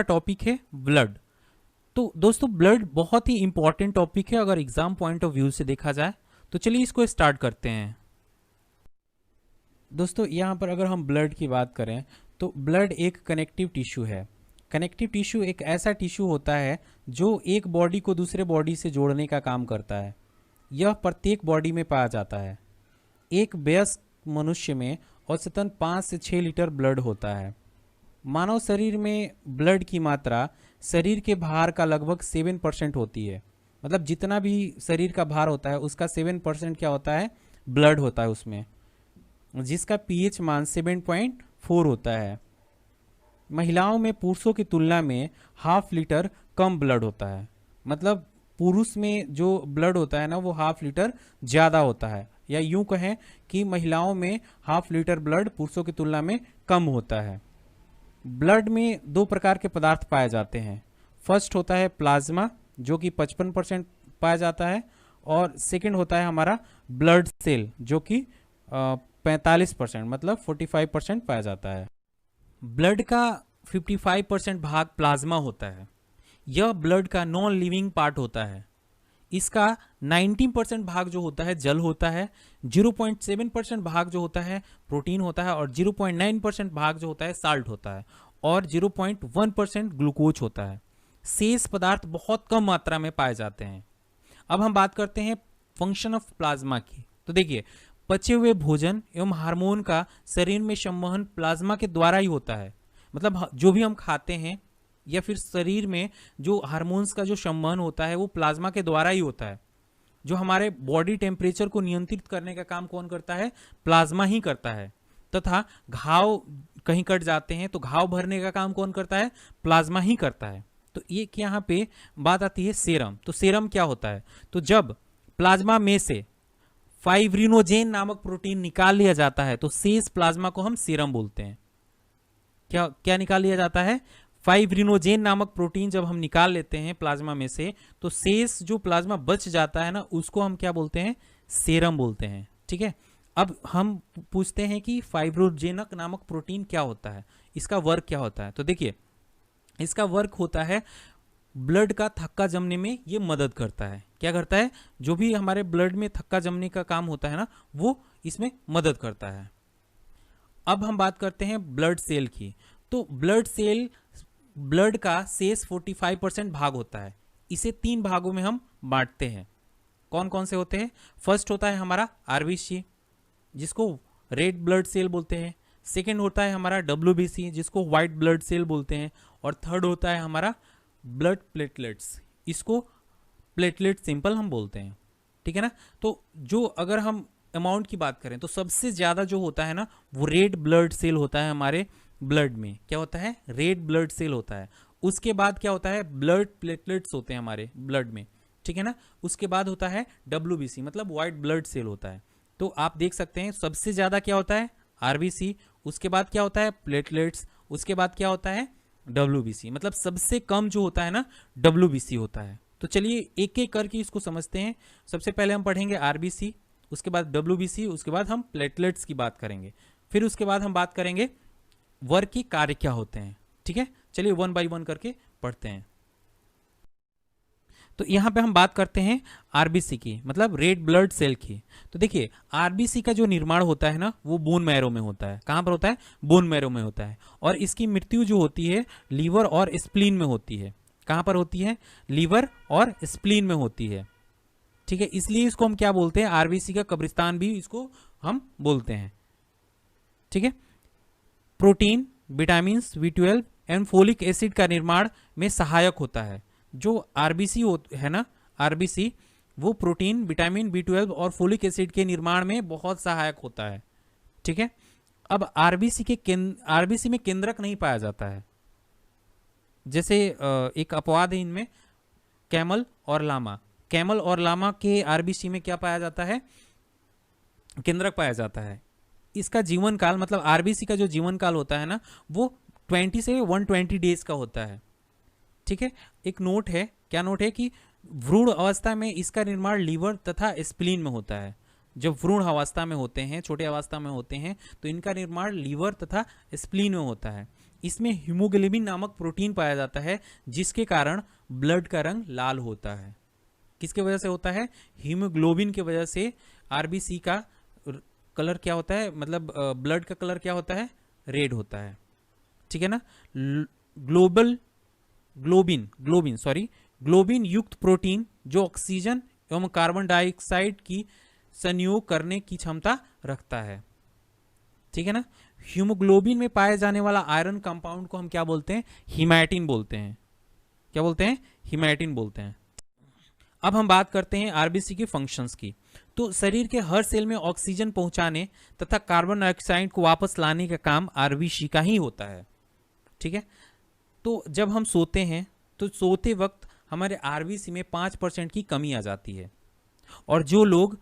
Topic है blood. तो दोस्तों ब्लड बहुत ही इंपॉर्टेंट टॉपिक है अगर एग्जाम पॉइंट ऑफ व्यू से देखा जाए। तो चलिए इसको स्टार्ट करते हैं। दोस्तों यहाँ पर अगर हम ब्लड की बात करें तो ब्लड एक कनेक्टिव टिश्यू है। कनेक्टिव टिश्यू एक ऐसा टिश्यू होता है जो एक बॉडी को दूसरे बॉडी से जोड़ने का काम करता है। यह प्रत्येक बॉडी में पाया जाता है। एक वयस्क मनुष्य में औसतन 5 से 6 लीटर ब्लड होता है। मानव शरीर में ब्लड की मात्रा शरीर के भार का लगभग 7% होती है। मतलब जितना भी शरीर का भार होता है उसका 7% क्या होता है, ब्लड होता है उसमें, जिसका पीएच मान 7.4 होता है। महिलाओं में पुरुषों की तुलना में हाफ लीटर कम ब्लड होता है। मतलब पुरुष में जो ब्लड होता है ना वो हाफ लीटर ज़्यादा होता है, या यूं कहें कि महिलाओं में हाफ लीटर ब्लड पुरुषों की तुलना में कम होता है। ब्लड में दो प्रकार के पदार्थ पाए जाते हैं। फर्स्ट होता है प्लाज्मा जो कि 55% पाया जाता है, और सेकंड होता है हमारा ब्लड सेल जो कि 45% मतलब 45% पाया जाता है। ब्लड का 55% भाग प्लाज्मा होता है। यह ब्लड का नॉन लिविंग पार्ट होता है। इसका 19% भाग जो होता है जल होता है, 0.7% भाग जो होता है प्रोटीन होता है, और 0.9% भाग जो होता है साल्ट होता है, और 0.1% ग्लूकोज होता है। शेष पदार्थ बहुत कम मात्रा में पाए जाते हैं। अब हम बात करते हैं फंक्शन ऑफ प्लाज्मा की। तो देखिए, पचे हुए भोजन एवं हार्मोन का शरीर में संवहन प्लाज्मा के द्वारा ही होता है। मतलब जो भी हम खाते हैं या फिर शरीर में जो हार्मोन्स का जो संवहन होता है वो प्लाज्मा के द्वारा ही होता है। जो हमारे बॉडी टेम्परेचर को नियंत्रित करने का काम कौन करता है, प्लाज्मा ही करता है। तथा घाव कहीं कट जाते हैं तो घाव भरने का काम कौन करता है, प्लाज्मा ही करता है। तो एक यहाँ पे बात आती है सेरम। तो सेरम क्या होता है, तो जब प्लाज्मा में से फाइब्रिनोजेन नामक प्रोटीन निकाल लिया जाता है तो शेष प्लाज्मा को हम सीरम बोलते हैं। क्या क्या निकाल लिया जाता है, फाइब्रिनोजेन नामक प्रोटीन जब हम निकाल लेते हैं प्लाज्मा में से तो शेष जो प्लाज्मा बच जाता है ना उसको हम क्या बोलते हैं, सेरम बोलते हैं। ठीक है, अब हम पूछते हैं कि फाइब्रोजेनक नामक प्रोटीन क्या होता है, इसका वर्क क्या होता है। तो देखिए, इसका वर्क होता है ब्लड का थक्का जमने में ये मदद करता है। क्या करता है, जो भी हमारे ब्लड में थक्का जमने का काम होता है ना वो इसमें मदद करता है। अब हम बात करते हैं ब्लड सेल की। तो ब्लड सेल ब्लड का शेष 45% भाग होता है। इसे 3 भागों में हम बांटते हैं। कौन कौन से होते हैं, फर्स्ट होता है हमारा आरबीसी जिसको रेड ब्लड सेल बोलते हैं, सेकेंड होता है हमारा डब्ल्यूबीसी जिसको व्हाइट ब्लड सेल बोलते हैं, और थर्ड होता है हमारा ब्लड प्लेटलेट्स, इसको प्लेटलेट सिंपल हम बोलते हैं। ठीक है ना। तो जो अगर हम अमाउंट की बात करें तो सबसे ज़्यादा जो होता है ना वो रेड ब्लड सेल होता है हमारे ब्लड में। क्या होता है, रेड ब्लड सेल होता है। उसके बाद क्या होता है, ब्लड प्लेटलेट्स होते हैं हमारे ब्लड में। ठीक है ना। उसके बाद होता है डब्ल्यूबीसी मतलब व्हाइट ब्लड सेल होता है। तो आप देख सकते हैं सबसे ज़्यादा क्या होता है, आरबीसी, उसके बाद क्या होता है प्लेटलेट्स, उसके बाद क्या होता है डब्ल्यूबीसी। मतलब सबसे कम जो होता है ना डब्ल्यूबीसी होता है। तो चलिए एक एक करके इसको समझते हैं। सबसे पहले हम पढ़ेंगे आरबीसी, उसके बाद डब्ल्यूबीसी, उसके बाद हम प्लेटलेट्स की बात करेंगे, फिर उसके बाद हम बात करेंगे वर्क के कार्य क्या होते हैं। ठीक है, चलिए 1 बाय 1 करके पढ़ते हैं। तो यहाँ पे हम बात करते हैं आरबीसी की, मतलब रेड ब्लड सेल की। तो देखिए, आरबीसी का जो निर्माण होता है ना वो बोन मैरो में होता है। कहाँ पर होता है, बोन मैरो में होता है। और इसकी मृत्यु जो होती है लीवर और स्प्लीन में होती है। कहाँ पर होती है, लीवर और स्प्लीन में होती है। ठीक है, इसलिए इसको हम क्या बोलते हैं, आरबीसी का कब्रिस्तान भी इसको हम बोलते हैं। ठीक है, protein, vitamin B12 and folic acid का निर्माण में सहायक होता है। जो आरबीसी है ना, आरबीसी वो प्रोटीन, विटामिन B12 और फोलिक एसिड के निर्माण में बहुत सहायक होता है। ठीक है, अब आरबीसी में केंद्रक नहीं पाया जाता है। जैसे एक अपवाद है इनमें, कैमल और लामा। कैमल और लामा के आरबीसी में क्या पाया जाता है, केंद्रक पाया जाता है। इसका जीवन काल मतलब आरबीसी का जो जीवन काल होता है ना वो 20 से 120 डेज का होता है। ठीक है, एक नोट है, क्या नोट है कि भ्रूण अवस्था में इसका निर्माण लीवर तथा स्प्लीन में होता है। जब भ्रूण अवस्था में होते हैं, छोटे अवस्था में होते हैं तो इनका निर्माण लीवर तथा स्प्लीन में होता है। इसमें हीमोग्लोबिन नामक प्रोटीन पाया जाता है जिसके कारण ब्लड का रंग लाल होता है। किसके वजह से होता है? हीमोग्लोबिन की वजह से आरबीसी का कलर क्या होता है, मतलब ब्लड का कलर क्या होता है? रेड होता है। ठीक है ना। ग्लोबिन युक्त प्रोटीन जो ऑक्सीजन एवं कार्बन डाइऑक्साइड की संयोग करने की क्षमता रखता है। ठीक है ना। हीमोग्लोबिन में पाए जाने वाला आयरन कंपाउंड को हम क्या बोलते हैं? हीमैटिन बोलते हैं। क्या बोलते हैं? हीमैटिन बोलते हैं। अब हम बात करते हैं आरबीसी के फंक्शंस की। तो शरीर के हर सेल में ऑक्सीजन पहुंचाने तथा कार्बन डाइऑक्साइड को वापस लाने का काम आरबीसी का ही होता है। ठीक है। तो जब हम सोते हैं तो सोते वक्त हमारे आरबीसी में 5% की कमी आ जाती है, और जो लोग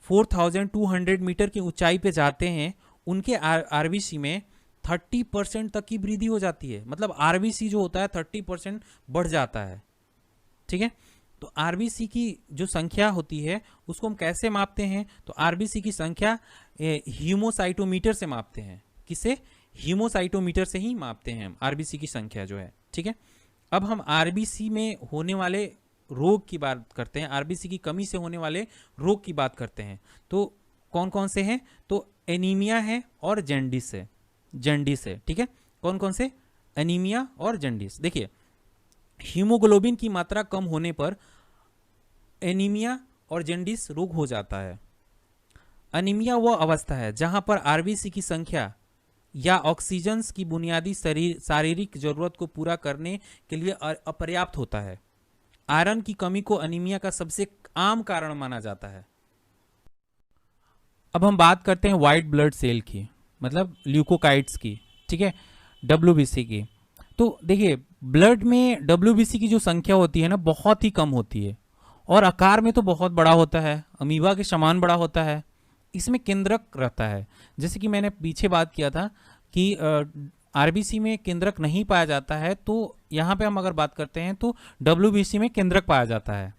4200 मीटर की ऊंचाई पे जाते हैं उनके आरबीसी में 30% तक की वृद्धि हो जाती है। मतलब आरबीसी जो होता है 30% बढ़ जाता है। ठीक है। तो आरबीसी की जो संख्या होती है उसको हम कैसे मापते हैं? तो आरबीसी की संख्या हीमोसाइटोमीटर से मापते हैं। किससे? हीमोसाइटोमीटर से ही मापते हैं हम आरबीसी की संख्या जो है। ठीक है। अब हम आरबीसी में होने वाले रोग की बात करते हैं, आरबीसी की कमी से होने वाले रोग की बात करते हैं। तो कौन कौन से हैं? तो एनीमिया है और जॉन्डिस है। जॉन्डिस है। ठीक है। कौन कौन से? एनीमिया और जॉन्डिस। देखिए, हीमोग्लोबिन की मात्रा कम होने पर एनीमिया और जॉन्डिस रोग हो जाता है। एनीमिया वह अवस्था है जहां पर आरबीसी की संख्या या ऑक्सीजन की बुनियादी शारीरिक जरूरत को पूरा करने के लिए अपर्याप्त होता है। आयरन की कमी को एनीमिया का सबसे आम कारण माना जाता है। अब हम बात करते हैं व्हाइट ब्लड सेल की, मतलब ल्यूकोकाइट्स की। ठीक है। डब्ल्यूबीसी की। तो देखिए, ब्लड में डब्ल्यूबीसी की जो संख्या होती है ना, बहुत ही कम होती है, और आकार में तो बहुत बड़ा होता है, अमीबा के समान बड़ा होता है। इसमें केंद्रक रहता है। जैसे कि मैंने पीछे बात किया था कि आरबीसी में केंद्रक नहीं पाया जाता है, तो यहाँ पे हम अगर बात करते हैं तो डब्ल्यूबीसी में केंद्रक पाया जाता है।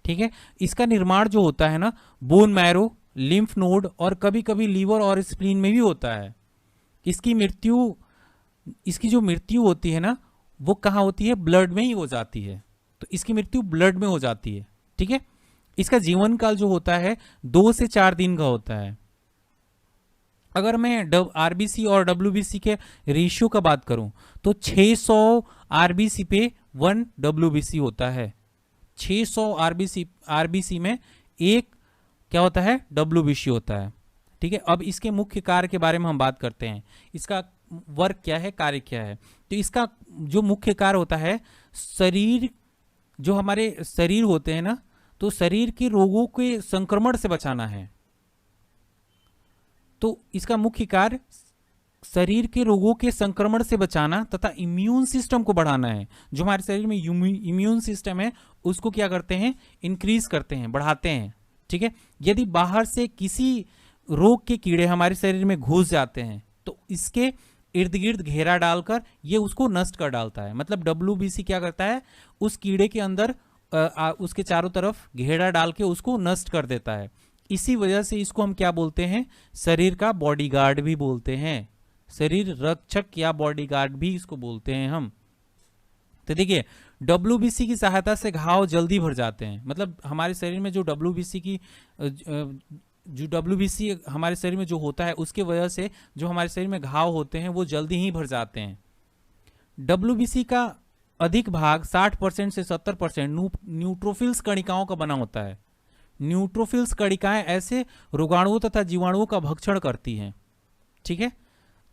ठीक है। इसका निर्माण जो होता है ना, बोन मैरो, लिम्फ नोड और कभी कभी लीवर और स्प्लीन में भी होता है। इसकी जो मृत्यु होती है ना, वो कहाँ होती है? ब्लड में ही हो जाती है। तो इसकी मृत्यु ब्लड में हो जाती है। ठीक है। इसका जीवन काल जो होता है 2 से 4 दिन का होता है। अगर मैं आरबीसी और डब्ल्यूबीसी के रेशियो का बात करूं तो 600 आरबीसी पे 1 डब्ल्यूबीसी होता है। 600 आरबीसी में एक क्या होता है? डब्ल्यूबीसी होता है। ठीक है। अब इसके मुख्य कार्य के बारे में हम बात करते हैं। इसका वर्क क्या है, कार्य क्या है? तो इसका जो मुख्य कार्य होता है, जो हमारे शरीर होते हैं ना, तो शरीर के रोगों के संक्रमण से बचाना है। तो इसका मुख्य कार्य शरीर के रोगों के संक्रमण से बचाना तथा इम्यून सिस्टम को बढ़ाना है। जो हमारे शरीर में इम्यून सिस्टम है उसको क्या करते हैं? इंक्रीज करते हैं, बढ़ाते हैं। ठीक है। यदि बाहर से किसी रोग के कीड़े हमारे शरीर में घुस जाते हैं तो इसके इर्द गिर्द घेरा डालकर ये उसको नष्ट कर डालता है। मतलब डब्ल्यूबीसी क्या करता है? उस कीड़े के अंदर उसके चारों तरफ घेरा डाल के उसको नष्ट कर देता है। इसी वजह से इसको हम क्या बोलते हैं? शरीर का बॉडीगार्ड भी बोलते हैं। शरीर रक्षक या बॉडीगार्ड भी इसको बोलते हैं हम। तो देखिए, डब्ल्यूबीसी की सहायता से घाव जल्दी भर जाते हैं। मतलब हमारे शरीर में जो डब्ल्यूबीसी हमारे शरीर में जो होता है उसके वजह से जो हमारे शरीर में घाव होते हैं वो जल्दी ही भर जाते हैं। डब्ल्यूबीसी का अधिक भाग 60% से 70% न्यूट्रोफिल्स कणिकाओं का बना होता है। न्यूट्रोफिल्स कणिकाएं ऐसे रोगाणुओं तथा जीवाणुओं का भक्षण करती हैं। ठीक है।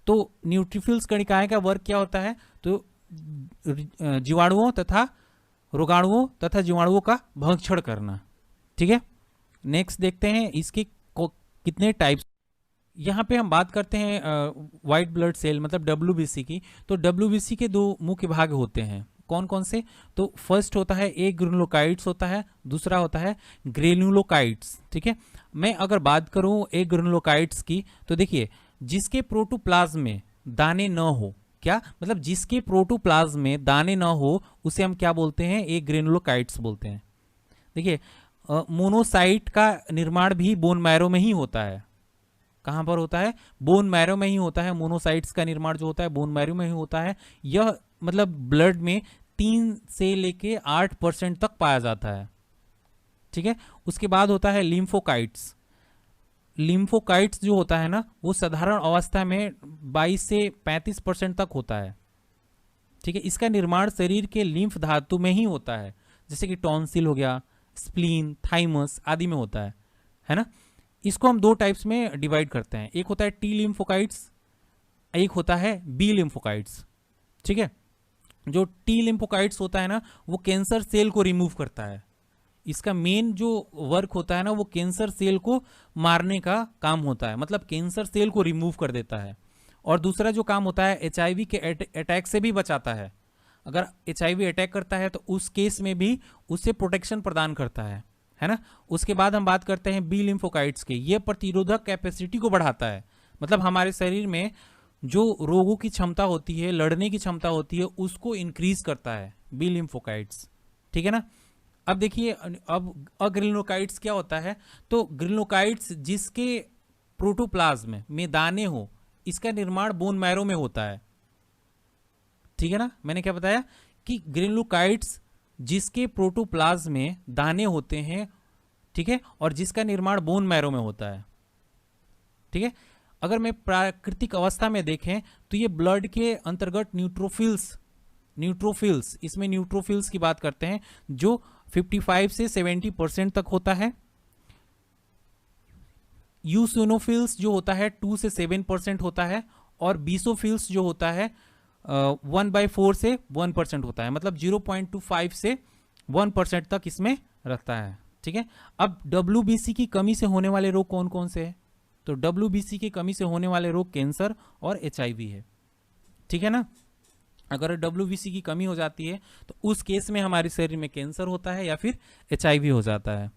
तो न्यूट्रोफिल्स कणिकाएं का वर्क क्या होता है? तो जीवाणुओं तथा रोगाणुओं तथा जीवाणुओं का भक्षण करना। ठीक है। नेक्स्ट देखते हैं इसके कितने टाइप्स। यहाँ पे हम बात करते हैं व्हाइट ब्लड सेल मतलब डब्ल्यूबीसी की। तो डब्ल्यूबीसी के 2 मुख्य भाग होते हैं। कौन कौन से? तो फर्स्ट होता है ए ग्रेनुलोकाइट्स होता है, दूसरा होता है ग्रेनुलोकाइट्स। ठीक है। मैं अगर बात करूं ए ग्रेनुलोकाइट्स की, तो देखिए, जिसके प्रोटोप्लाज्म में दाने न हो, क्या मतलब जिसके प्रोटोप्लाज्म में दाने न हो उसे हम क्या बोलते हैं? ए ग्रेनुलोकाइट्स बोलते हैं। देखिए, मोनोसाइट का निर्माण भी बोन मैरो में ही होता है। कहाँ पर होता है? बोन मैरो में ही होता है। मोनोसाइट्स का निर्माण जो होता है बोन मैरो में ही होता है। यह मतलब ब्लड में 3 से लेके 8% तक पाया जाता है। ठीक है, उसके बाद होता है लिम्फोकाइट्स। लिम्फोकाइट्स जो होता है ना वो साधारण अवस्था में 22 से 35% तक होता है। ठीक है, इसका निर्माण शरीर के लिम्फ धातु में ही होता है, जैसे कि टॉन्सिल हो गया, स्प्लीन, थाइमस आदि में होता है ना। इसको हम 2 टाइप्स में डिवाइड करते हैं, एक होता है टी लिम्फोकाइट्स, एक होता है बी लिम्फोकाइट्स। ठीक है, जो टी लिम्फोकाइट्स होता है ना वो कैंसर सेल को रिमूव करता है। इसका मेन जो वर्क होता है ना वो कैंसर सेल को मारने का काम होता है, मतलब कैंसर सेल को रिमूव कर देता है। और दूसरा जो काम होता है HIV के अटैक से भी बचाता है। अगर HIV अटैक करता है तो उस केस में भी उससे प्रोटेक्शन प्रदान करता है ना। उसके बाद हम बात करते हैं बी लिम्फोकाइट्स की। ये प्रतिरोधक कैपेसिटी को बढ़ाता है, मतलब हमारे शरीर में जो रोगों की क्षमता होती है, लड़ने की क्षमता होती है, उसको इंक्रीज करता है बी लिम्फोकाइट्स। ठीक है ना। अब देखिए, अब अग्रिनोकाइट्स क्या होता है? तो ग्रिनोकाइट्स जिसके प्रोटोप्लाज्म में दाने हो, इसका निर्माण बोन मैरो में होता है। ठीक है ना, मैंने क्या बताया कि ग्रिनोकाइट्स जिसके प्रोटोप्लाज्म में दाने होते हैं, ठीक है, और जिसका निर्माण बोन मैरो में होता है। ठीक है, अगर मैं प्राकृतिक अवस्था में देखें तो ये ब्लड के अंतर्गत न्यूट्रोफिल्स इसमें न्यूट्रोफिल्स की बात करते हैं जो 55 से 70% तक होता है। यूसिनोफिल्स जो होता है 2 से 7% होता है, और बीसोफिल्स जो होता है 1/4 से 1% होता है, मतलब 0.25 से 1% तक इसमें रहता है। ठीक है, अब WBC की कमी से होने वाले रोग कौन कौन से हैं? तो WBC की कमी से होने वाले रोग कैंसर और HIV है। ठीक है ना, अगर WBC की कमी हो जाती है तो उस केस में हमारे शरीर में कैंसर होता है या फिर HIV हो जाता है।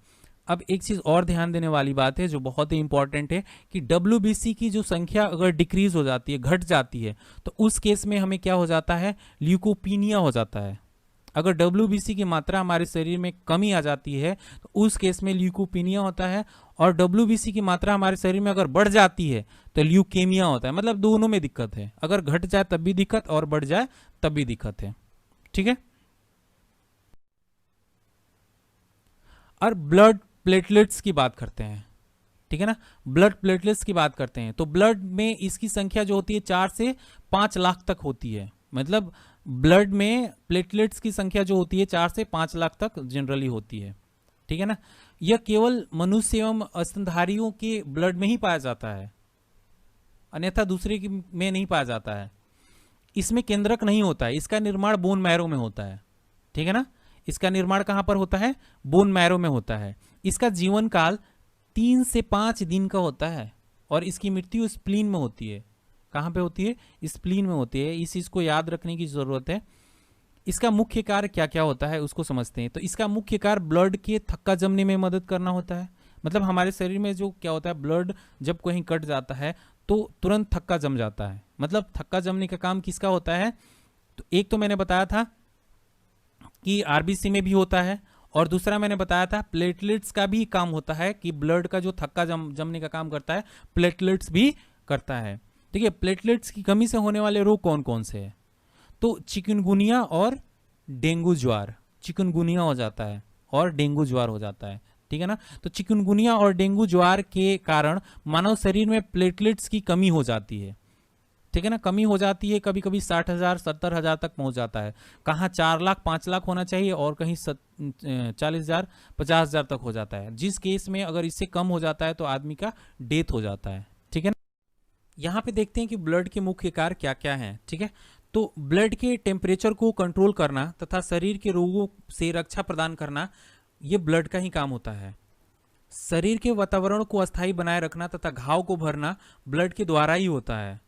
अब एक चीज और ध्यान देने वाली बात है जो बहुत ही इंपॉर्टेंट है कि WBC की जो संख्या अगर डिक्रीज हो जाती है, घट जाती है, तो उस केस में हमें क्या हो जाता है? ल्यूकोपीनिया हो जाता है। अगर WBC की मात्रा हमारे शरीर में कमी आ जाती है तो उस केस में ल्यूकोपीनिया होता है, और WBC की मात्रा हमारे शरीर में अगर बढ़ जाती है तो ल्यूकेमिया होता है। मतलब दोनों में दिक्कत है, अगर घट जाए तब भी दिक्कत और बढ़ जाए तब भी दिक्कत है। ठीक है, और ब्लड प्लेटलेट्स की बात करते हैं। ठीक है ना, ब्लड प्लेटलेट्स की बात करते हैं तो ब्लड में इसकी संख्या जो होती है 4 से 5 लाख तक होती है। मतलब ब्लड में प्लेटलेट्स की संख्या जो होती है 4 से 5 लाख तक जनरली होती है। ठीक है ना, यह केवल मनुष्य एवं स्तनधारियों के ब्लड में ही पाया जाता है, अन्यथा दूसरे में नहीं पाया जाता है। इसमें केंद्रक नहीं होता है, इसका निर्माण बोन मैरो में होता है। ठीक है ना, इसका निर्माण कहां पर होता है? बोन मैरो में होता है। इसका जीवन काल 3 से 5 दिन का होता है, और इसकी मृत्यु स्प्लीन में होती है। कहां पे होती है? स्प्लीन में होती है। इस चीज को याद रखने की जरूरत है। इसका मुख्य कार्य क्या क्या होता है उसको समझते हैं। तो इसका मुख्य कार्य ब्लड के थक्का जमने में मदद करना होता है। मतलब हमारे शरीर में जो क्या होता है, ब्लड जब कहीं कट जाता है तो तुरंत थक्का जम जाता है। मतलब थक्का जमने का काम किसका होता है? तो एक तो मैंने बताया था कि RBC में भी होता है, और दूसरा मैंने बताया था प्लेटलेट्स का भी काम होता है कि ब्लड का जो थक्का जमने का काम करता है प्लेटलेट्स भी करता है। ठीक है, प्लेटलेट्स की कमी से होने वाले रोग कौन कौन से हैं? तो चिकनगुनिया और डेंगू ज्वार। चिकनगुनिया हो जाता है और डेंगू ज्वार हो जाता है। ठीक है ना, तो चिकनगुनिया और डेंगू ज्वार के कारण मानव शरीर में प्लेटलेट्स की कमी हो जाती है। ठीक है ना, कमी हो जाती है, कभी कभी 60,000 70,000 तक पहुंच जाता है। कहाँ 4 लाख 5 लाख होना चाहिए और कहीं 40,000 50,000 तक हो जाता है। जिस केस में अगर इससे कम हो जाता है तो आदमी का डेथ हो जाता है। ठीक है ना, यहाँ पे देखते हैं कि ब्लड के मुख्य कार्य क्या क्या हैं। ठीक है, तो ब्लड के टेम्परेचर को कंट्रोल करना तथा शरीर के रोगों से रक्षा प्रदान करना, ये ब्लड का ही काम होता है। शरीर के वातावरण को अस्थायी बनाए रखना तथा घाव को भरना ब्लड के द्वारा ही होता है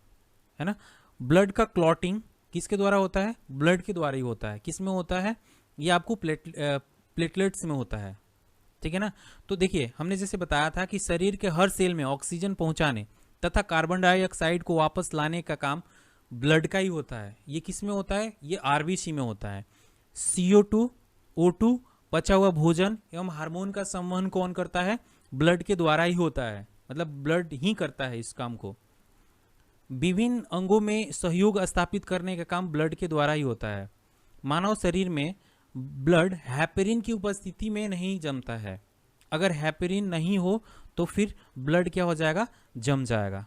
ना। ब्लड का क्लॉटिंग किसके द्वारा होता है? ब्लड के द्वारा ही होता है। किस में होता है? ये आपको प्लेटलेट्स में होता है। ठीक है ना, तो देखिए हमने जैसे बताया था कि शरीर के हर सेल में ऑक्सीजन पहुंचाने तथा कार्बन डाइऑक्साइड को वापस लाने का काम ब्लड का ही होता है। ये किस में होता है? ये RBC में होता है। CO2, O2, पचा हुआ भोजन एवं हार्मोन का संवहन कौन करता है? ब्लड के द्वारा ही होता है। मतलब ब्लड ही करता है इस काम को। विभिन्न अंगों में सहयोग स्थापित करने का काम ब्लड के द्वारा ही होता है। मानव शरीर में ब्लड हेपेरिन की उपस्थिति में नहीं जमता है। अगर हेपेरिन नहीं हो तो फिर ब्लड क्या हो जाएगा, जम जाएगा।